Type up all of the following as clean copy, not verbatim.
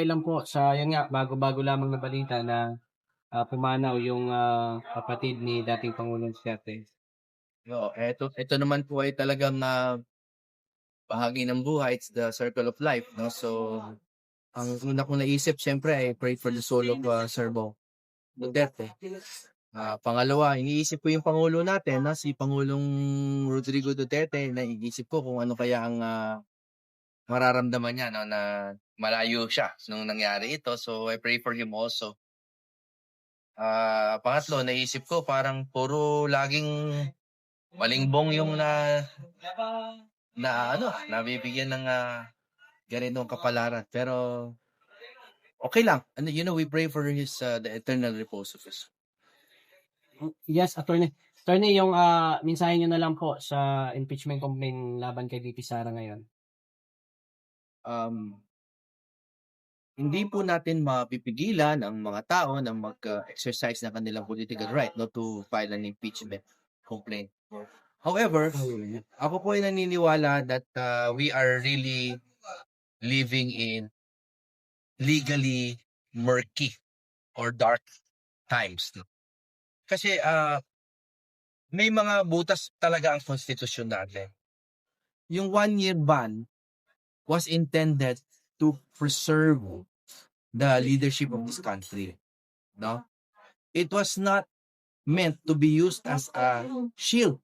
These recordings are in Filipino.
Kailan po sa yun nga, bago-bago lamang na balita na, pumanaw yung, kapatid ni dating Pangulong Duterte. Oo, eto naman po ay talagang, bahagi ng buhay, it's the circle of life 'no. So, ang una kong naisip siyempre ay pray for the soul of, Sir Bong Duterte. Pangalawa, iniisip ko yung pangulo natin na si Pangulong Rodrigo Duterte. Naiisip ko kung ano kaya ang, mararamdaman niya 'no, na malayo siya nung nangyari ito. So, I pray for him also. Pangatlo, naisip ko parang puro laging malingbong yung na ano, nabibigyan ng, ganitong kapalaran. Pero okey lang, ano, we pray for the eternal repose of his. Yes, attorney. Attorney, yung, mensahe niyo na lang po sa impeachment complaint laban kay VP Sara ngayon. Um, Hindi po natin mapipigilan ang mga tao na mag-exercise ng kanilang political right 'no, to file an impeachment complaint. However, ako po ay naniniwala that, we are really living in legally murky or dark times 'no. Kasi, may mga butas talaga ang konstitusyon natin. Yung 1-year ban was intended to preserve the leadership of this country, no? It was not meant to be used as a shield,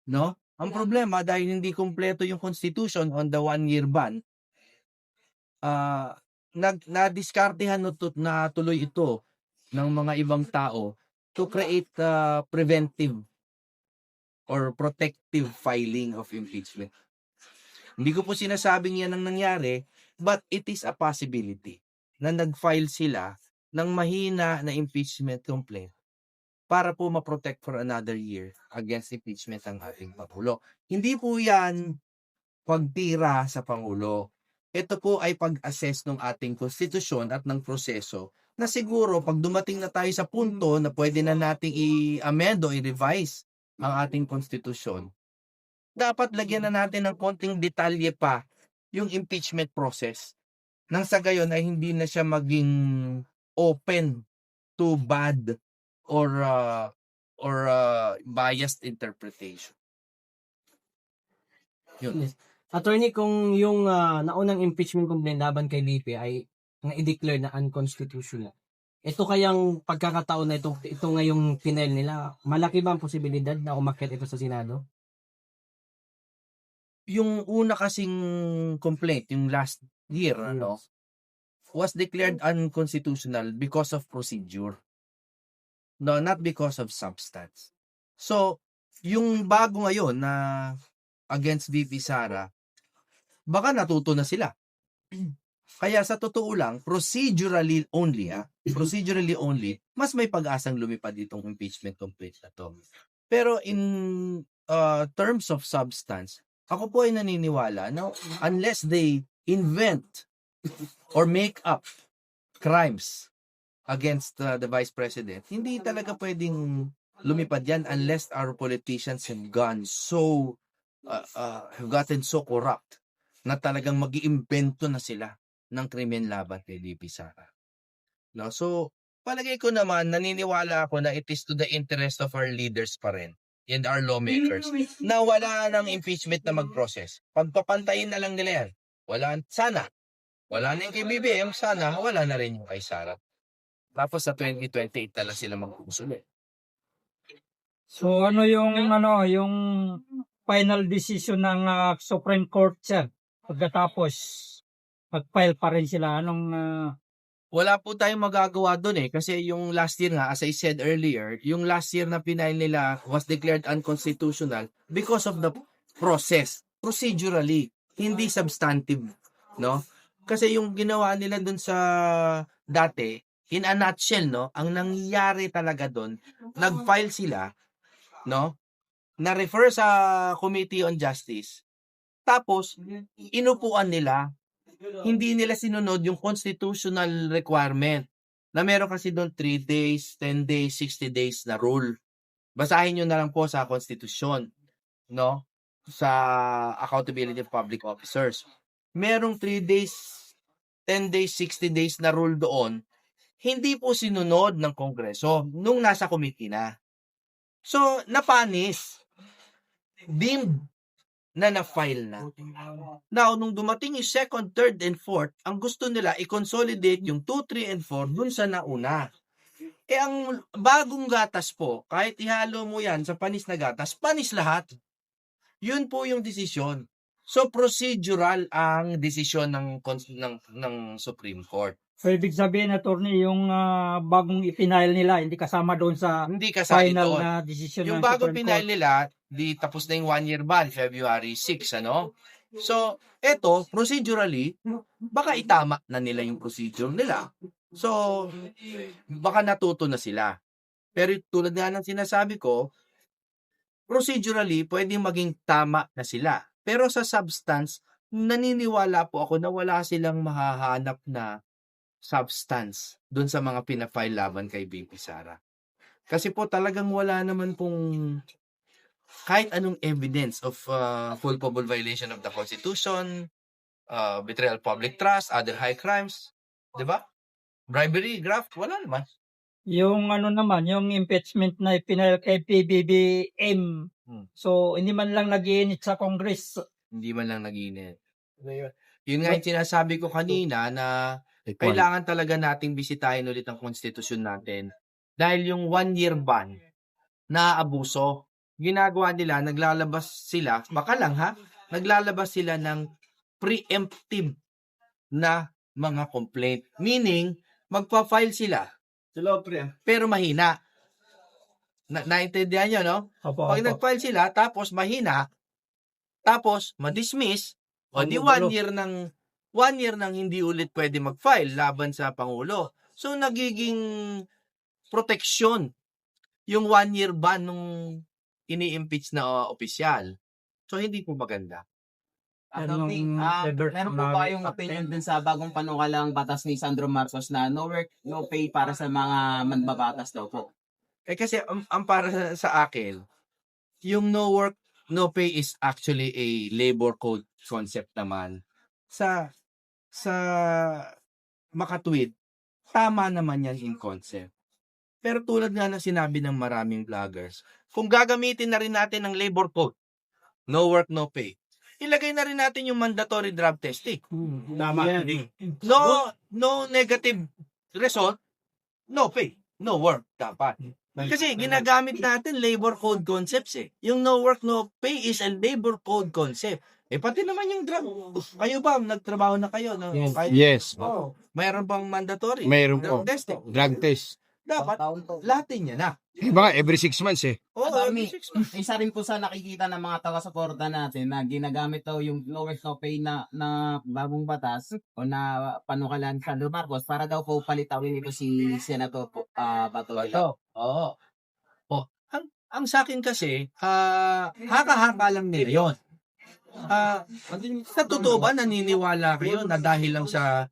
no? Ang problema dahil hindi kumpleto yung constitution on the 1-year ban, ah, nadiskartehan na tuloy ito ng mga ibang tao to create, preventive or protective filing of impeachment. Hindi ko po sinasabing yan ang nangyari, but it is a possibility na nag-file sila ng mahina na impeachment complaint para po ma-protect for another year against impeachment ang ating Pangulo. Hindi po yan pagtira sa Pangulo. Ito po ay pag-assess ng ating konstitusyon at ng proseso na siguro pag dumating na tayo sa punto na pwede na nating i-amend o i-revise ang ating konstitusyon, dapat lagyan na natin ng konting detalye pa yung impeachment process nang sa gayon ay hindi na siya maging open to bad or biased interpretation. Yun. Yes. Attorney, kung yung, naunang impeachment complaint laban kay VP ay i-declare na unconstitutional, ito kayang pagkakataon na ito ngayong final nila, malaki ba ang posibilidad na umakyat ito sa Senado? Yung una kasing complaint, yung last year, ano, was declared unconstitutional because of procedure. No, not because of substance. So, yung bago ngayon na against VP Sara, baka natuto na sila. Kaya sa totoo lang, procedurally only, mas may pag-asang lumipad itong impeachment complaint na to. Pero in terms of substance, ako po ay naniniwala na unless they invent or make up crimes against the Vice President, hindi talaga pwedeng lumipad yan unless our politicians have gotten so corrupt na talagang mag-iimbento na sila ng krimen laban kay VP Sara. No? So, palagay ko naman, naniniwala ako na it is to the interest of our leaders pa rin and our lawmakers na wala ng impeachment na mag-process. Pagpapantayin na lang nila yan. Wala na yung kay BBM, sana wala na rin yung kay Sara. Tapos sa 2028 na lang sila magkukusulit. So yung final decision ng Supreme Court, sir, pagkatapos mag-file pa rin sila Wala po tayong magagawa doon kasi yung last year nga, as I said earlier, yung last year na pinail nila was declared unconstitutional because of the process, procedurally, hindi substantive, no? Kasi yung ginawa nila doon sa dati, in a nutshell, no, ang nangyayari talaga doon, nag-file sila, no, na-refer sa Committee on Justice, tapos inupuan nila, hindi nila sinunod yung constitutional requirement na meron kasi doon 3 days, 10 days, 60 days na rule. Basahin nyo na lang po sa konstitusyon, no? Sa accountability of public officers. Merong 3 days 10 days, 60 days na rule doon, hindi po sinunod ng Kongreso nung nasa committee na. So, napanis. Deemed na-file na. Now, nung dumating yung second, third, and fourth, ang gusto nila i-consolidate yung 2, 3, and 4 dun sa nauna. Ang bagong gatas po, kahit ihalo mo yan sa panis na gatas, panis lahat. Yun po yung desisyon. So, procedural ang desisyon ng Supreme Court. So, ibig sabihin, attorney, yung bagong ipinail nila, hindi kasama doon sa Hindi kasali final doon. na decision Yung ng bago Supreme pinail Court. nila, di tapos na yung 1-year ban, February 6, ano? So, eto, procedurally, baka itama na nila yung procedure nila. So, baka natuto na sila. Pero tulad nga ng sinasabi ko, procedurally, pwedeng maging tama na sila. Pero sa substance, naniniwala po ako na wala silang mahahanap na substance dun sa mga pinafile laban kay BP Sara. Kasi po talagang wala naman pong kahit anong evidence of culpable violation of the Constitution, betrayal of public trust, other high crimes, di ba? Bribery, graft, wala naman. Yung ano naman, yung impeachment na ipinail kay PBBM. So, hindi man lang nag-iinit sa Congress. Hindi man lang nag-init. Yun nga yung sinasabi ko kanina na kailangan talaga nating bisitahin ulit ang konstitusyon natin. Dahil yung 1-year ban na abuso, ginagawa nila, naglalabas sila, baka lang ha, naglalabas sila ng preemptive na mga complaint. Meaning, magpa-file sila, pero mahina. Naintindihan nyo, no? Opo, Pag opo. nag-file sila, tapos mahina, tapos ma-dismiss, o di 1 year nang hindi ulit pwede mag-file laban sa Pangulo. So, nagiging proteksyon yung 1-year ban nung ini-impeach na opisyal. So, hindi po maganda. Attorney, Leather meron po ba yung opinion dun sa bagong panukalang batas ni Sandro Marcos na no work, no pay para sa mga manbabatas daw po? Kasi ang para sa akin, yung no work, no pay is actually a labor code concept naman. Sa makatwid, tama naman yan in concept. Pero tulad nga ng sinabi ng maraming vloggers, kung gagamitin na rin natin ang labor code, no work, no pay, ilagay na rin natin yung mandatory drug testing. Tama. No negative result, no pay, no work dapat. Kasi ginagamit natin labor code concepts eh. Yung no work, no pay is a labor code concept. Pati naman yung drug. Kayo ba, nagtrabaho na kayo? No? Yes. Yes. Mayroon bang mandatory? Mayroon drug po. testing. Drug test. Dapat, lahatin niya na. Mga every 6 months eh. Attorney, isa rin po sa nakikita ng mga taga-suporta natin na ginagamit daw yung no work, no pay na bagong batas o na panukalan Sandro Marcos para daw po palitawin ito si Senator Bato. Oo. Ang sa akin kasi, haka-haka lang nila yun. Sa totoo ba naniniwala kayo na dahil lang sa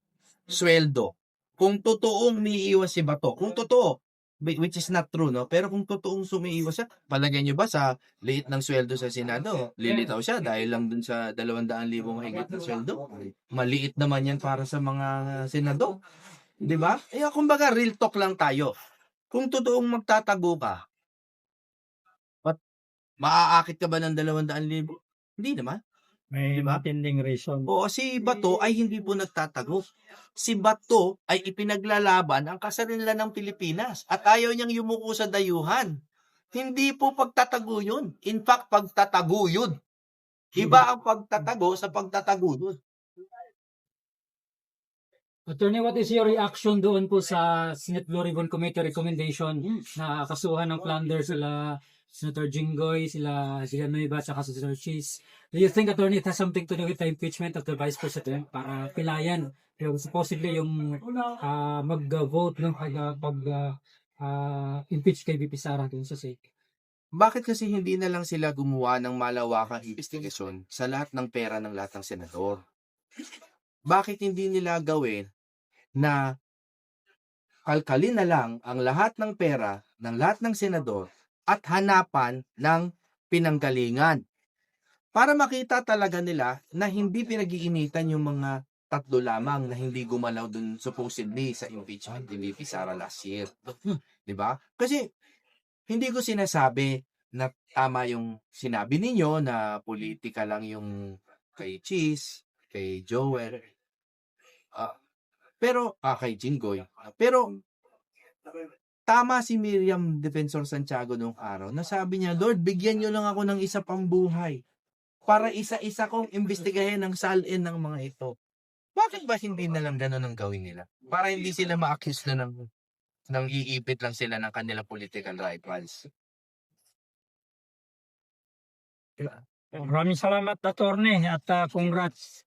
sweldo, kung totoong umiiwas si Bato, kung totoo, which is not true, no? Pero kung totoong sumiiwas siya, palagay nyo ba sa liit ng sweldo sa Senado, lilitaw siya dahil lang dun sa 200,000 higit na sweldo? Maliit naman yan para sa mga senador. Di ba? Kumbaga, real talk lang tayo. Kung totoong magtatago ka, maaakit ka ba ng 200,000? Hindi naman. May Diba? matinding reason. Oo, si Bato ay hindi po nagtatago. Si Bato ay ipinaglalaban ang kasarinlan ng Pilipinas at ayaw niyang yumuko sa dayuhan. Hindi po pagtatago yun. In fact, pagtatago yun. Iba ang pagtatago sa pagtataguyod. Attorney, what is your reaction doon po sa Senate Blue Ribbon Committee recommendation na kasuhan ng plunder sila Senator Jinggoy, sila Nueva, at si Senator Cheese? Do you think, Attorney, it has something to do with the impeachment of the Vice President para pilayan yung supposedly yung mag-vote ng impeach kay VP Sara doon sa SEC? Bakit kasi hindi na lang sila gumawa ng malawakang investigasyon sa lahat ng pera ng lahat ng senador? Bakit hindi nila gawin na kalkalin na lang ang lahat ng pera ng lahat ng senador at hanapan ng pinanggalingan para makita talaga nila na hindi pinag-iinitan yung mga tatlo lamang na hindi gumalaw dun supposedly sa impeachment ni VP Sara last year. 'Di ba? Kasi hindi ko sinasabi na tama yung sinabi ninyo na politika lang yung kay Cheese, kay Joel, pero kay Jinggoy. Pero tama si Miriam Defensor Santiago nung araw na sabi niya, Lord, bigyan niyo lang ako ng isa pang buhay para isa-isa kong imbestigahin ang salin ng mga ito. Bakit ba hindi na lang ganun ang gawin nila? Para hindi sila ma-accuse na ng iipit lang sila ng kanilang political rivals. Maraming salamat, attorney, at congrats.